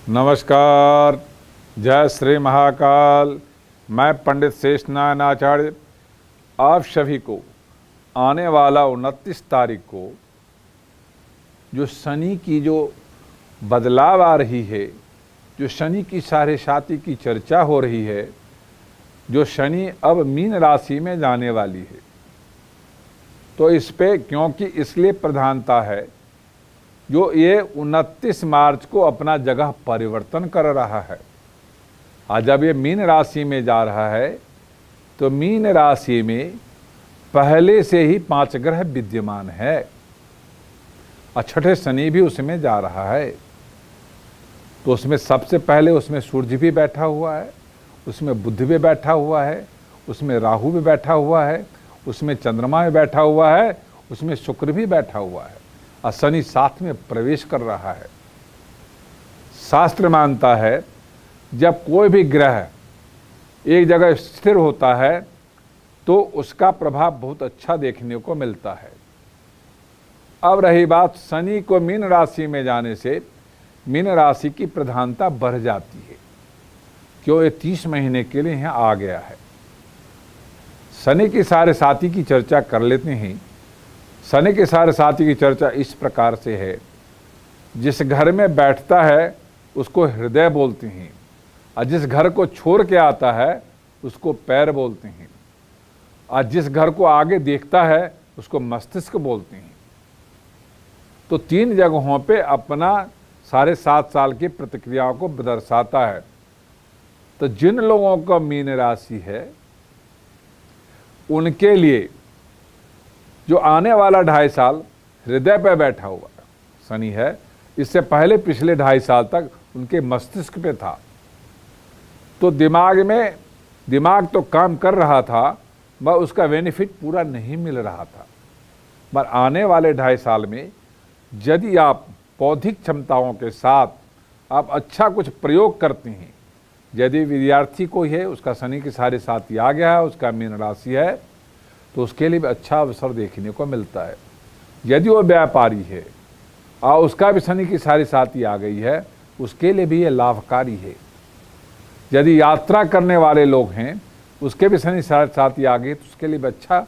नमस्कार। जय श्री महाकाल। मैं पंडित शेषनारायण आचार्य आप सभी को आने वाला 29 तारीख को जो शनि की जो बदलाव आ रही है, जो शनि की साढ़े साती की चर्चा हो रही है, जो शनि अब मीन राशि में जाने वाली है, तो इस पे क्योंकि इसलिए प्रधानता है जो ये 29 मार्च को अपना जगह परिवर्तन कर रहा है। आज जब ये मीन राशि में जा रहा है तो मीन राशि में पहले से ही 5 ग्रह विद्यमान है और छठे शनि भी उसमें जा रहा है। तो उसमें सबसे पहले उसमें सूर्य भी बैठा हुआ है, उसमें बुध भी बैठा हुआ है, उसमें राहु भी बैठा हुआ है, उसमें चंद्रमा भी बैठा हुआ है, उसमें शुक्र भी बैठा हुआ है और शनि साथ में प्रवेश कर रहा है। शास्त्र मानता है जब कोई भी ग्रह एक जगह स्थिर होता है तो उसका प्रभाव बहुत अच्छा देखने को मिलता है। अब रही बात शनि को मीन राशि में जाने से मीन राशि की प्रधानता बढ़ जाती है, क्यों ये 30 महीने के लिए यहाँ आ गया है। शनि की साढ़े साती की चर्चा कर लेते हैं। शनि के साढ़े साती की चर्चा इस प्रकार से है, जिस घर में बैठता है उसको हृदय बोलते हैं और जिस घर को छोड़ के आता है उसको पैर बोलते हैं और जिस घर को आगे देखता है उसको मस्तिष्क बोलते हैं। तो 3 जगहों पे अपना 7.5 साल की प्रतिक्रियाओं को दर्शाता है। तो जिन लोगों का मीन राशि है उनके लिए जो आने वाला 2.5 साल हृदय पर बैठा हुआ शनि है, इससे पहले पिछले 2.5 साल तक उनके मस्तिष्क पे था। तो दिमाग तो काम कर रहा था, वह उसका बेनिफिट पूरा नहीं मिल रहा था। पर आने वाले 2.5 साल में यदि आप बौद्धिक क्षमताओं के साथ आप अच्छा कुछ प्रयोग करते हैं, यदि विद्यार्थी कोई है उसका शनि की साढ़े साती आ गया है, उसका मीन राशि है, तो उसके लिए भी अच्छा अवसर देखने को मिलता है। यदि वो व्यापारी है और उसका भी शनि की साढ़े साती आ गई है, उसके लिए भी ये लाभकारी है। यदि यात्रा करने वाले लोग हैं उसके भी शनि साढ़े साती आ गई तो उसके लिए भी अच्छा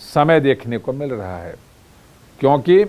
समय देखने को मिल रहा है, क्योंकि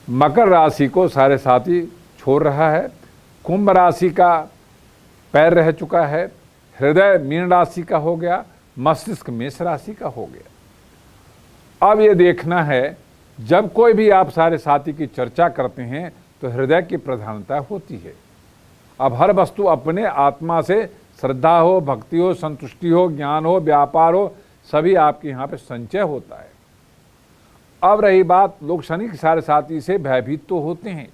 मकर राशि को साढ़े साती छोड़ रहा है, कुंभ राशि का पैर रह चुका है, हृदय मीन राशि का हो गया, मस्तिष्क मेष राशि का हो गया। अब ये देखना है जब कोई भी आप साढ़े साती की चर्चा करते हैं तो हृदय की प्रधानता होती है। अब हर वस्तु अपने आत्मा से श्रद्धा हो, भक्ति हो, संतुष्टि हो, ज्ञान हो, व्यापार हो, सभी आपके यहाँ पे संचय होता है। अब रही बात, लोग शनि की साढ़े साती से भयभीत तो होते हैं।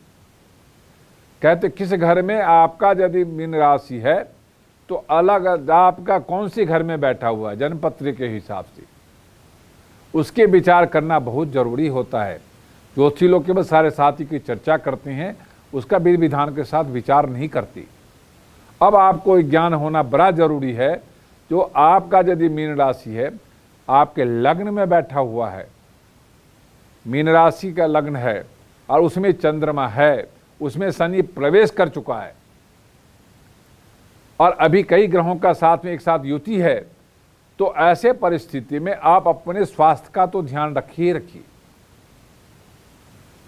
कहते किस घर में आपका यदि मीन राशि है तो अलग आपका कौन सी घर में बैठा हुआ है जन्मपत्र के हिसाब से उसके विचार करना बहुत जरूरी होता है। ज्योतिषी लोग केवल साढ़े साती की चर्चा करते हैं, उसका विधि विधान के साथ विचार नहीं करते। अब आपको ज्ञान होना बड़ा जरूरी है। जो आपका यदि मीन राशि है, आपके लग्न में बैठा हुआ है, मीन राशि का लग्न है और उसमें चंद्रमा है, उसमें शनि प्रवेश कर चुका है और अभी कई ग्रहों का साथ में एक साथ युति है, तो ऐसे परिस्थिति में आप अपने स्वास्थ्य का तो ध्यान रखिए।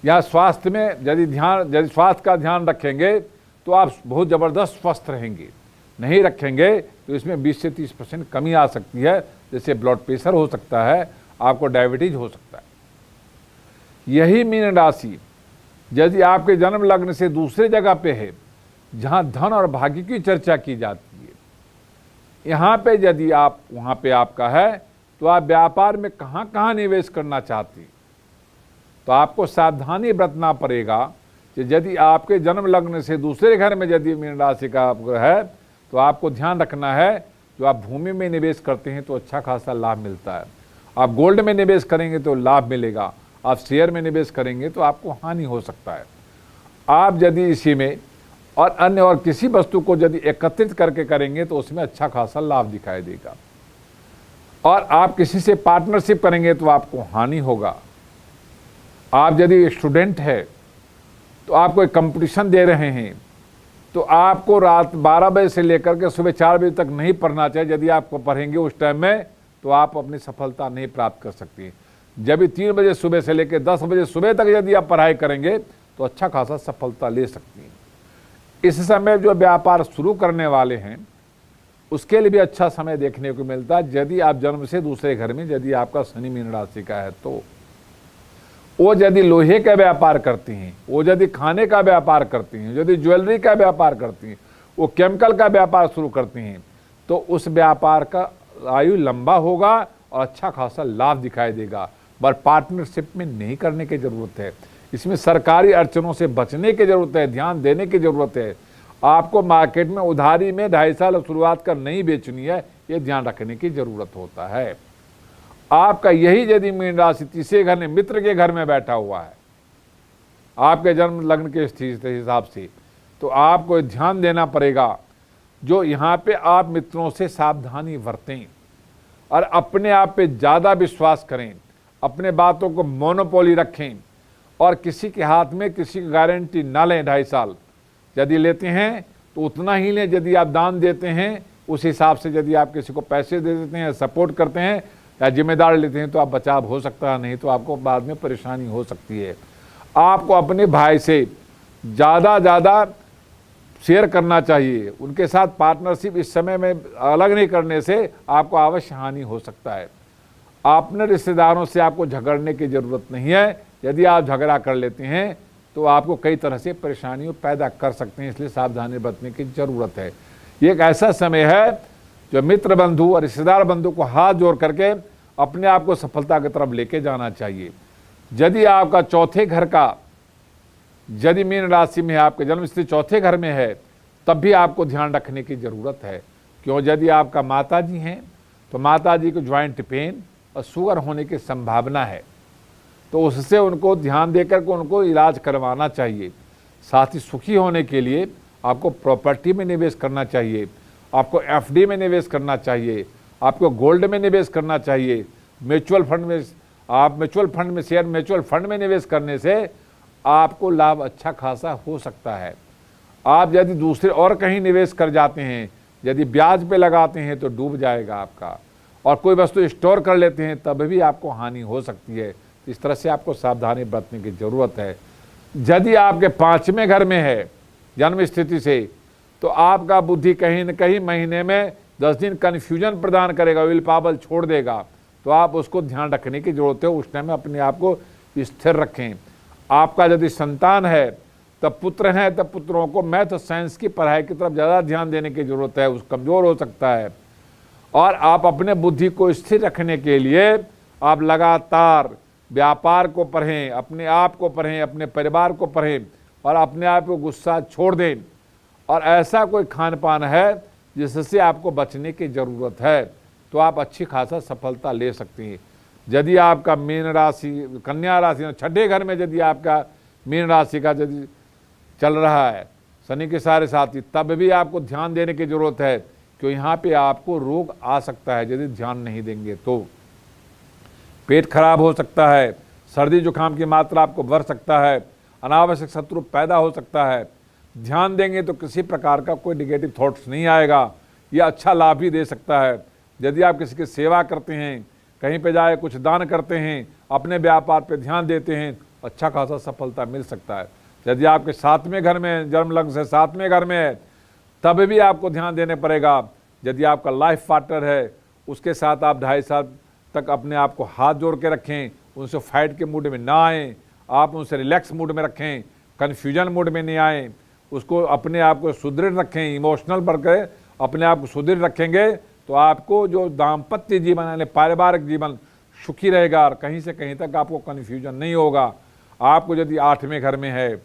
या स्वास्थ्य में यदि स्वास्थ्य का ध्यान रखेंगे तो आप बहुत ज़बरदस्त स्वस्थ रहेंगे। नहीं रखेंगे तो इसमें 20 से 30% कमी आ सकती है, जैसे ब्लड प्रेशर हो सकता है, आपको डायबिटीज हो सकता है। यही मीन राशि यदि आपके जन्म लग्न से दूसरे जगह पे है जहां धन और भाग्य की चर्चा की जाती है, यहाँ पे यदि आप वहाँ पे आपका है तो आप व्यापार में कहाँ कहाँ निवेश करना चाहते हैं, तो आपको सावधानी बरतना पड़ेगा कि यदि आपके जन्म लग्न से दूसरे घर में यदि मीन राशि का है तो आपको ध्यान रखना है। जो आप भूमि में निवेश करते हैं तो अच्छा खासा लाभ मिलता है। आप गोल्ड में निवेश करेंगे तो लाभ मिलेगा, आप शेयर में निवेश करेंगे तो आपको हानि हो सकता है। आप यदि इसी में और अन्य और किसी वस्तु को यदि एकत्रित करके करेंगे तो उसमें अच्छा खासा लाभ दिखाई देगा। और आप किसी से पार्टनरशिप करेंगे तो आपको हानि होगा। आप यदि स्टूडेंट है तो आप कोई कंपटीशन दे रहे हैं तो आपको रात 12 बजे से लेकर के सुबह 4 बजे तक नहीं पढ़ना चाहिए। यदि आप पढ़ेंगे उस टाइम में तो आप अपनी सफलता नहीं प्राप्त कर सकती। जब भी 3 बजे सुबह से लेकर 10 बजे सुबह तक यदि आप पढ़ाई करेंगे तो अच्छा खासा सफलता ले सकती हैं। इस समय जो व्यापार शुरू करने वाले हैं उसके लिए भी अच्छा समय देखने को मिलता है। यदि आप जन्म से दूसरे घर में, यदि आपका शनि मीन राशि का है तो वो यदि लोहे का व्यापार करती हैं, वो यदि खाने का व्यापार करती हैं, यदि ज्वेलरी का व्यापार करती हैं, वो केमिकल का व्यापार शुरू करती हैं, तो उस व्यापार का आयु लंबा होगा और अच्छा खासा लाभ दिखाई देगा। पर पार्टनरशिप में नहीं करने की जरूरत है। इसमें सरकारी अड़चनों से बचने की जरूरत है, ध्यान देने की जरूरत है। आपको मार्केट में उधारी में 2.5 साल शुरुआत कर नहीं बेचनी है, ये ध्यान रखने की जरूरत होता है। आपका यही यदि मीन राशि तीसरे घर में मित्र के घर में बैठा हुआ है, आपके जन्म लग्न के स्थिति के हिसाब से, तो आपको ध्यान देना पड़ेगा। जो यहाँ पे आप मित्रों से सावधानी बरतें और अपने आप पे ज़्यादा विश्वास करें, अपने बातों को मोनोपोली रखें और किसी के हाथ में किसी की गारंटी ना लें। 2.5 साल यदि लेते हैं तो उतना ही लें। यदि आप दान देते हैं उस हिसाब से, यदि आप किसी को पैसे दे देते हैं, सपोर्ट करते हैं या जिम्मेदार लेते हैं तो आप बचाव हो सकता है, नहीं तो आपको बाद में परेशानी हो सकती है। आपको अपने भाई से ज़्यादा शेयर करना चाहिए। उनके साथ पार्टनरशिप इस समय में अलग नहीं करने से आपको अवश्य हानि हो सकता है। अपने रिश्तेदारों से आपको झगड़ने की ज़रूरत नहीं है। यदि आप झगड़ा कर लेते हैं तो आपको कई तरह से परेशानियां पैदा कर सकते हैं, इसलिए सावधानी बरतने की ज़रूरत है। ये एक ऐसा समय है जो मित्र बंधु और रिश्तेदार बंधु को हाथ जोड़ करके अपने आप को सफलता की तरफ लेके जाना चाहिए। यदि आपका चौथे घर का, यदि मीन राशि में आपके जन्म स्थिति चौथे घर में है, तब भी आपको ध्यान रखने की ज़रूरत है। क्यों? यदि आपका माता जी हैं तो माता जी को ज्वाइंट पेन और शुगर होने की संभावना है, तो उससे उनको ध्यान देकर के उनको इलाज करवाना चाहिए। साथ ही सुखी होने के लिए आपको प्रॉपर्टी में निवेश करना चाहिए, आपको एफडी में निवेश करना चाहिए, आपको गोल्ड में निवेश करना चाहिए, म्यूचुअल फंड में। आप म्यूचुअल फंड में शेयर म्यूचुअल फंड में निवेश करने से आपको लाभ अच्छा खासा हो सकता है। आप यदि दूसरे और कहीं निवेश कर जाते हैं, यदि ब्याज पे लगाते हैं तो डूब जाएगा आपका, और कोई वस्तु स्टोर कर लेते हैं तब भी आपको हानि हो सकती है। इस तरह से आपको सावधानी बरतने की जरूरत है। यदि आपके 5वें घर में है जन्म स्थिति से, तो आपका बुद्धि कहीं न कहीं महीने में 10 दिन कन्फ्यूजन प्रदान करेगा, विल पावर छोड़ देगा, तो आप उसको ध्यान रखने की जरूरत है। उस टाइम में अपने आप को स्थिर रखें। आपका यदि संतान है, तब पुत्र हैं, तब पुत्रों को मैथ और साइंस की पढ़ाई की तरफ ज़्यादा ध्यान देने की जरूरत है, उस कमज़ोर हो सकता है। और आप अपने बुद्धि को स्थिर रखने के लिए आप लगातार व्यापार को पढ़ें, अपने आप को पढ़ें, अपने परिवार को पढ़ें और अपने आप को गुस्सा छोड़ दें। और ऐसा कोई खान पान है जिससे आपको बचने की ज़रूरत है, तो आप अच्छी खासा सफलता ले सकती हैं। यदि आपका मीन राशि, कन्या राशि, छठे घर में यदि आपका मीन राशि का यदि चल रहा है शनि के सारे साथी, तब भी आपको ध्यान देने की ज़रूरत है, क्योंकि यहाँ पे आपको रोग आ सकता है यदि ध्यान नहीं देंगे तो। पेट खराब हो सकता है, सर्दी जुकाम की मात्रा आपको बढ़ सकता है, अनावश्यक शत्रु पैदा हो सकता है। ध्यान देंगे तो किसी प्रकार का कोई नेगेटिव थॉट्स नहीं आएगा, यह अच्छा लाभ भी दे सकता है। यदि आप किसी की सेवा करते हैं, कहीं पे जाए कुछ दान करते हैं, अपने व्यापार पे ध्यान देते हैं, अच्छा खासा सफलता मिल सकता है। यदि आपके 7वें घर में जन्म लग्न से 7वें घर में है, तब भी आपको ध्यान देने पड़ेगा। यदि आपका लाइफ पार्टनर है, उसके साथ आप 2.5 साल तक अपने आप को हाथ जोड़ के रखें, उनसे फाइट के मूड में ना आएँ, आप उनसे रिलैक्स मूड में रखें, कन्फ्यूजन मूड में नहीं आएँ, उसको अपने आप को सुदृढ़ रखें, इमोशनल बढ़कर अपने आप को सुदृढ़ रखेंगे तो आपको जो दाम्पत्य जीवन यानी पारिवारिक जीवन सुखी रहेगा और कहीं से कहीं तक आपको कन्फ्यूजन नहीं होगा। आपको यदि 8वें घर में है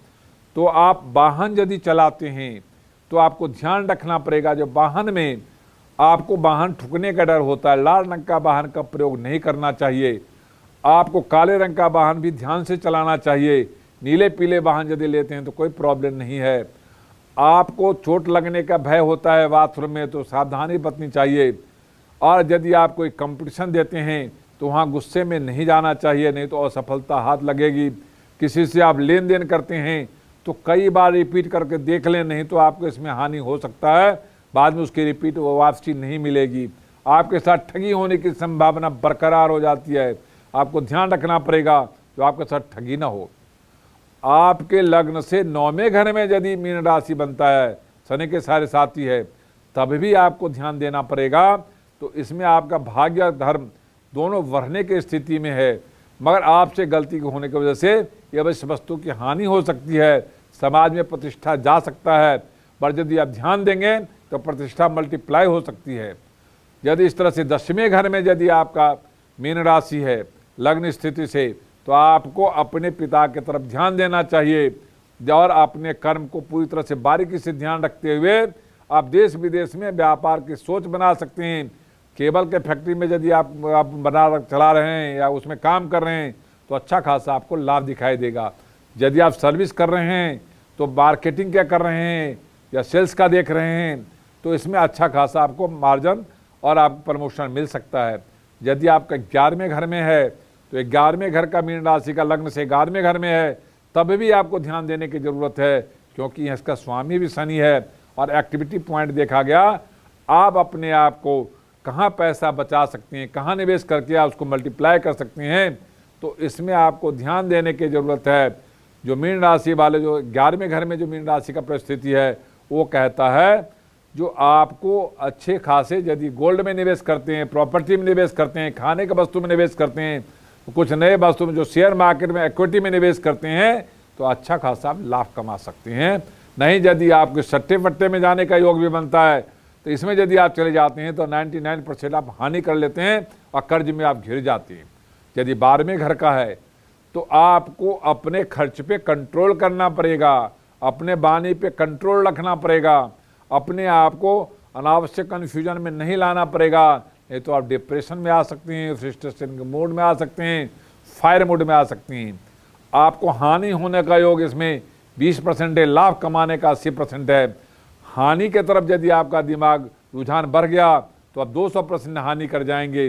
तो आप वाहन यदि चलाते हैं तो आपको ध्यान रखना पड़ेगा, जो वाहन में आपको वाहन ठुकने का डर होता है, लाल रंग का वाहन का प्रयोग नहीं करना चाहिए। आपको काले रंग का वाहन भी ध्यान से चलाना चाहिए। नीले पीले वाहन यदि लेते हैं तो कोई प्रॉब्लम नहीं है। आपको चोट लगने का भय होता है बाथरूम में, तो सावधानी बरतनी चाहिए। और यदि आप कोई कंपटीशन देते हैं तो वहाँ गुस्से में नहीं जाना चाहिए, नहीं तो असफलता हाथ लगेगी। किसी से आप लेन देन करते हैं तो कई बार रिपीट करके देख लें, नहीं तो आपको इसमें हानि हो सकता है, बाद में उसकी रिपीट वापसी नहीं मिलेगी, आपके साथ ठगी होने की संभावना बरकरार हो जाती है। आपको ध्यान रखना पड़ेगा जो आपके साथ ठगी ना हो। आपके लग्न से 9वें घर में यदि मीन राशि बनता है, शनि के सारे साथी है, तब भी आपको ध्यान देना पड़ेगा। तो इसमें आपका भाग्य धर्म दोनों बढ़ने की स्थिति में है, मगर आपसे गलती होने की वजह से ये अवश्य वस्तु की हानि हो सकती है, समाज में प्रतिष्ठा जा सकता है, पर यदि आप ध्यान देंगे तो प्रतिष्ठा मल्टीप्लाई हो सकती है। यदि इस तरह से 10वें घर में यदि आपका मीन राशि है लग्न स्थिति से, तो आपको अपने पिता की तरफ ध्यान देना चाहिए और अपने कर्म को पूरी तरह से बारीकी से ध्यान रखते हुए आप देश विदेश में व्यापार की सोच बना सकते हैं। केबल के फैक्ट्री में यदि आप चला रहे हैं या उसमें काम कर रहे हैं तो अच्छा खासा आपको लाभ दिखाई देगा। यदि आप सर्विस कर रहे हैं तो मार्केटिंग क्या कर रहे हैं या सेल्स का देख रहे हैं तो इसमें अच्छा खासा आपको मार्जिन और आपको प्रमोशन मिल सकता है। यदि आपका 11वें घर में है तो 11वें घर का मीन राशि का लग्न से 11वें घर में है, तब भी आपको ध्यान देने की ज़रूरत है, क्योंकि इसका स्वामी भी शनि है और एक्टिविटी पॉइंट देखा गया। आप अपने आप को कहाँ पैसा बचा सकते हैं, कहाँ निवेश करके आप उसको मल्टीप्लाई कर सकते हैं, तो इसमें आपको ध्यान देने की ज़रूरत है। जो मीन राशि वाले जो 11वें घर में जो मीन राशि का परिस्थिति है वो कहता है जो आपको अच्छे खासे यदि गोल्ड में निवेश करते हैं, प्रॉपर्टी में निवेश करते हैं, खाने के वस्तु में निवेश करते हैं, कुछ नए वस्तु में जो शेयर मार्केट में इक्विटी में निवेश करते हैं तो अच्छा खासा आप लाभ कमा सकते हैं। नहीं यदि आपके सट्टे फट्टे में जाने का योग भी बनता है तो इसमें यदि आप चले जाते हैं तो 99% आप हानि कर लेते हैं और कर्ज में आप घिर जाते हैं। यदि 12वें घर का है तो आपको अपने खर्च पे कंट्रोल करना पड़ेगा, अपने वाणी पे कंट्रोल रखना पड़ेगा, अपने आप को अनावश्यक कन्फ्यूजन में नहीं लाना पड़ेगा, नहीं तो आप डिप्रेशन में आ सकते हैं, फ्रस्ट्रेशन के मूड में आ सकते हैं, फायर मूड में आ सकते हैं। आपको हानि होने का योग इसमें 20% है, लाभ कमाने का 80% है। हानि के तरफ यदि आपका दिमाग रुझान बढ़ गया तो आप 200% हानि कर जाएंगे।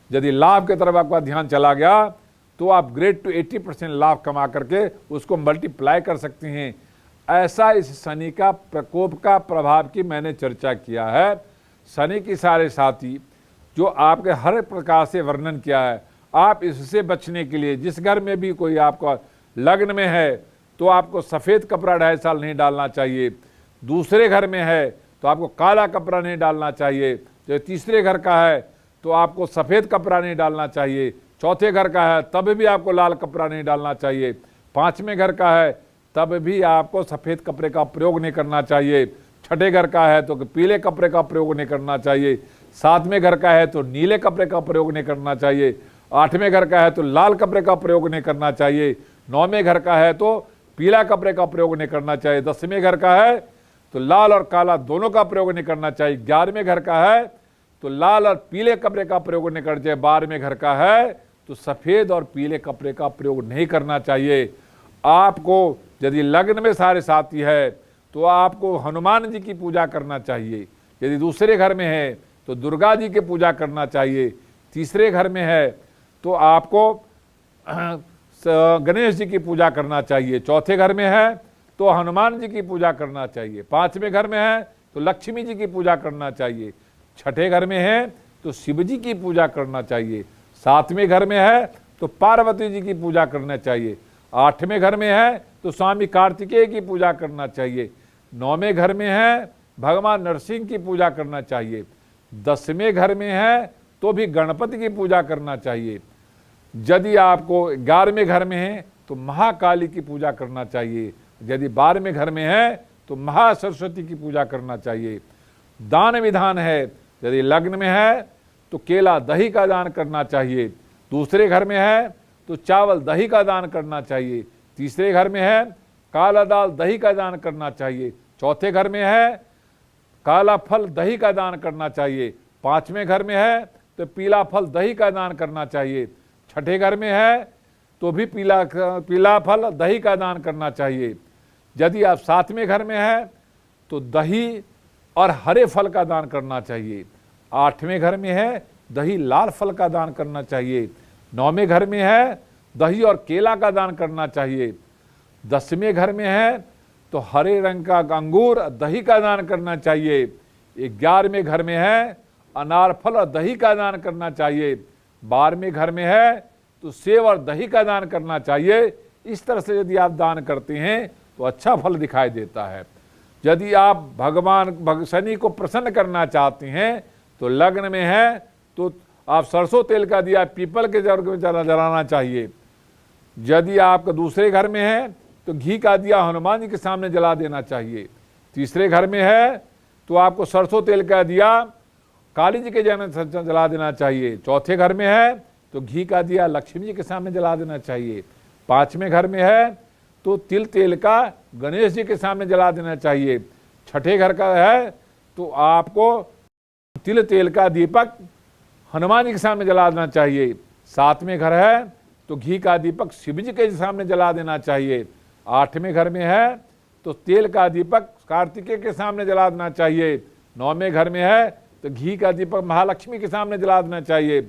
यदि लाभ की तरफ आपका ध्यान चला गया तो आप ग्रेड टू 80% लाभ कमा करके उसको मल्टीप्लाई कर सकते हैं। ऐसा इस शनि का प्रकोप का प्रभाव की मैंने चर्चा किया है। शनि की सारे साथी जो आपके हर प्रकार से वर्णन किया है, आप इससे बचने के लिए जिस घर में भी कोई आपका लग्न में है तो आपको सफ़ेद कपड़ा 2.5 साल नहीं डालना चाहिए, दूसरे घर में है तो आपको काला कपड़ा नहीं डालना चाहिए, जो तीसरे घर का है तो आपको सफ़ेद कपड़ा नहीं डालना चाहिए, चौथे घर का है तब भी आपको लाल कपड़ा नहीं डालना चाहिए, 5वें घर का है तब भी आपको सफ़ेद कपड़े का प्रयोग नहीं करना चाहिए, 6ठे घर का है तो पीले कपड़े का प्रयोग नहीं करना चाहिए, 7वें घर का है तो नीले कपड़े का प्रयोग नहीं करना चाहिए, 8वें घर का है तो लाल कपड़े का प्रयोग नहीं करना चाहिए, 9वें घर का है तो पीला कपड़े का प्रयोग नहीं करना चाहिए, 10वें घर का है तो लाल और काला दोनों का प्रयोग नहीं करना चाहिए, 11वें घर का है तो लाल और पीले कपड़े का प्रयोग नहीं करना चाहिए, 12वें घर का है तो सफ़ेद और पीले कपड़े का प्रयोग नहीं करना चाहिए। आपको यदि लग्न में सारे साथी है तो आपको हनुमान जी की पूजा करना चाहिए, यदि दूसरे घर में है तो दुर्गा जी की पूजा करना चाहिए, तीसरे घर में है तो आपको गणेश जी की पूजा करना चाहिए, चौथे घर में है तो हनुमान जी की पूजा करना चाहिए, 5वें घर में है तो लक्ष्मी जी की पूजा करना चाहिए, 6ठे घर में है तो शिव जी की पूजा करना चाहिए, 7वें घर में है तो पार्वती जी की पूजा करना चाहिए, 8वें घर में है तो स्वामी कार्तिकेय की पूजा करना चाहिए, 9वें घर में है भगवान नरसिंह की पूजा करना चाहिए, 10वें घर में है तो भी गणपति की पूजा करना चाहिए। यदि आपको 11वें घर में है तो महाकाली की पूजा करना चाहिए, यदि 12वें घर में है तो महासरस्वती की पूजा करना चाहिए। दान विधान है, यदि लग्न में है तो केला दही का दान करना चाहिए, दूसरे घर में है तो चावल दही का दान करना चाहिए, तीसरे घर में है काला दाल दही का दान करना चाहिए, चौथे घर में है काला फल दही का दान करना चाहिए, 5वें घर में है तो पीला फल दही का दान करना चाहिए, 6ठे घर में है तो भी पीला फल दही का दान करना चाहिए। यदि आप 7वें घर में है तो दही और हरे फल का दान करना चाहिए, 8वें घर में है दही लाल फल का दान करना चाहिए, 9वें घर में है दही और केला का दान करना चाहिए, 10वें घर में है तो हरे रंग का अंगूर दही का दान करना चाहिए। 11वें घर में है अनार फल और दही का दान करना चाहिए। 12वें घर में है तो सेव और दही का दान करना चाहिए। इस तरह से यदि आप दान करते हैं तो अच्छा फल दिखाई देता है। यदि आप भगवान शनि को प्रसन्न करना चाहते हैं तो लग्न में है तो आप सरसों तेल का दिया पीपल के जड़ में जलाना चाहिए। यदि आपका दूसरे घर में है तो घी का दिया हनुमान जी के सामने जला देना चाहिए। तीसरे घर में है तो आपको सरसों तेल का दिया काली जी के जन्म जला देना चाहिए। चौथे घर में है तो घी का दिया लक्ष्मी जी के सामने जला देना चाहिए। 5वें घर में है तो तिल तेल का गणेश जी के सामने जला देना चाहिए। 6ठे घर का है तो आपको तिल तेल का दीपक हनुमान जी के सामने जला देना चाहिए। 7वें घर है तो घी का दीपक शिव जी के सामने जला देना चाहिए। 8वें घर में है तो तेल का दीपक कार्तिकेय के सामने जला देना चाहिए। 9वें घर में है तो घी का दीपक महालक्ष्मी के सामने जला देना चाहिए।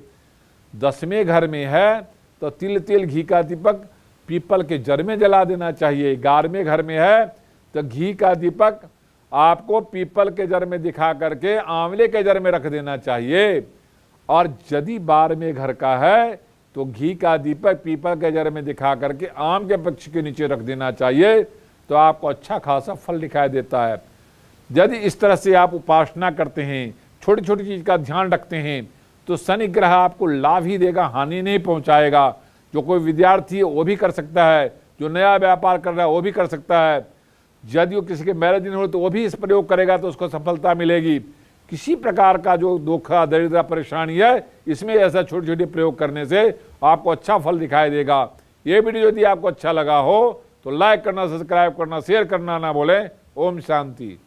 10वें घर में है तो तिल तेल घी का दीपक पीपल के जड़ में जला देना चाहिए। 11वें घर में है तो घी का दीपक आपको पीपल के जड़ में दिखा करके आंवले के जड़ में रख देना चाहिए। और यदि 12वें घर का है तो घी का दीपक पीपल के जड़ में दिखा करके आम के वृक्ष के नीचे रख देना चाहिए, तो आपको अच्छा खासा फल दिखाई देता है। यदि इस तरह से आप उपासना करते हैं, छोटी छोटी चीज का ध्यान रखते हैं, तो शनि ग्रह आपको लाभ ही देगा, हानि नहीं पहुंचाएगा। जो कोई विद्यार्थी है वो भी कर सकता है, जो नया व्यापार कर रहा है वो भी कर सकता है। यदि वो किसी के मैरिज नहीं हो तो वो भी इस प्रयोग करेगा तो उसको सफलता मिलेगी। किसी प्रकार का जो दुख दरिद्र परेशानी है, इसमें ऐसा छोटे छोटे प्रयोग करने से आपको अच्छा फल दिखाई देगा। ये वीडियो यदि आपको अच्छा लगा हो तो लाइक करना, सब्सक्राइब करना, शेयर करना ना भूलें। ओम शांति।